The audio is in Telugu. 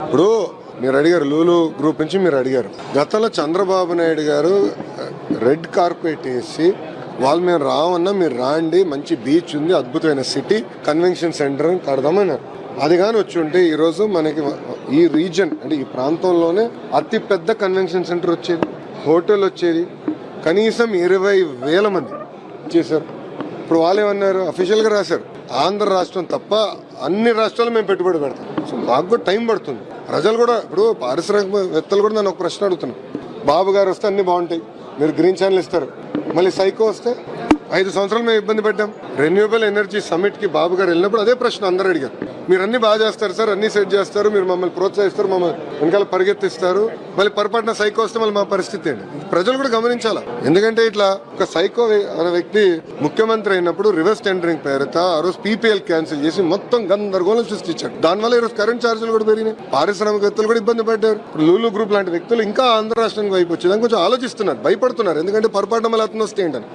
ఇప్పుడు మీరు అడిగారు లూలు గ్రూప్ నుంచి మీరు అడిగారు. గతంలో చంద్రబాబు నాయుడు గారు రెడ్ కార్పెట్ వేసి వాళ్ళు మేము రావన్నా మీరు రాండి, మంచి బీచ్ ఉంది, అద్భుతమైన సిటీ, కన్వెన్షన్ సెంటర్ కడదామన్నారు. అది కానీ వచ్చి ఉంటే ఈరోజు మనకి ఈ రీజన్ అంటే ఈ ప్రాంతంలోనే అతి పెద్ద కన్వెన్షన్ సెంటర్ వచ్చేది, హోటల్ వచ్చేది, కనీసం 20,000 మంది చేశారు. ఇప్పుడు వాళ్ళు ఏమన్నారు, అఫీషియల్గా రాశారు, ఆంధ్ర రాష్ట్రం తప్ప అన్ని రాష్ట్రాలు మేము పెట్టుబడి పెడతాం. సో మాకు కూడా టైం పడుతుంది. ప్రజలు కూడా ఇప్పుడు పారిశ్రామికవేత్తలు కూడా నన్ను ఒక ప్రశ్న అడుగుతున్నాను. బాబు గారు వస్తే అన్ని బాగుంటాయి, మీరు గ్రీన్ ఛానల్ ఇస్తారు, మళ్ళీ సైకో వస్తే 5 సంవత్సరాలు మేము ఇబ్బంది పెట్టాం. రెన్యూవబుల్ ఎనర్జీ సమిట్ కి బాబు గారు వెళ్ళినప్పుడు అదే ప్రశ్న అందరూ అడిగారు. మీరు అన్ని బాగా చేస్తారు సార్, అన్ని సెట్ చేస్తారు, మీరు మమ్మల్ని ప్రోత్సహిస్తారు, మమ్మల్ని వెనకాల పరిగెత్తిస్తారు, మళ్ళీ పొరపాటున సైకో వస్తే మళ్ళీ మా పరిస్థితి ఏంటి? ప్రజలు కూడా గమనించాలా. ఎందుకంటే ఇట్లా ఒక సైకో అనే వ్యక్తి ముఖ్యమంత్రి అయినప్పుడు రివర్స్ టెండరింగ్ పేరుతో ఆ రోజు పీపీఎల్ క్యాన్సిల్ చేసి మొత్తం గందరగోళం సృష్టించాడు. దానివల్ల ఈరోజు కరెంట్ ఛార్జీలు కూడా పెరిగినాయి, పారిశ్రామికవేత్తలు కూడా ఇబ్బంది పడ్డారు. లూలు గ్రూప్ లాంటి వ్యక్తులు ఇంకా ఆంధ్ర రాష్ట్రానికి వైపు వచ్చేదానికి కొంచెం ఆలోచిస్తున్నారు, భయపడుతున్నారు. ఎందుకంటే పొరపాటున మళ్ళీ అతను వస్తే ఏంటని.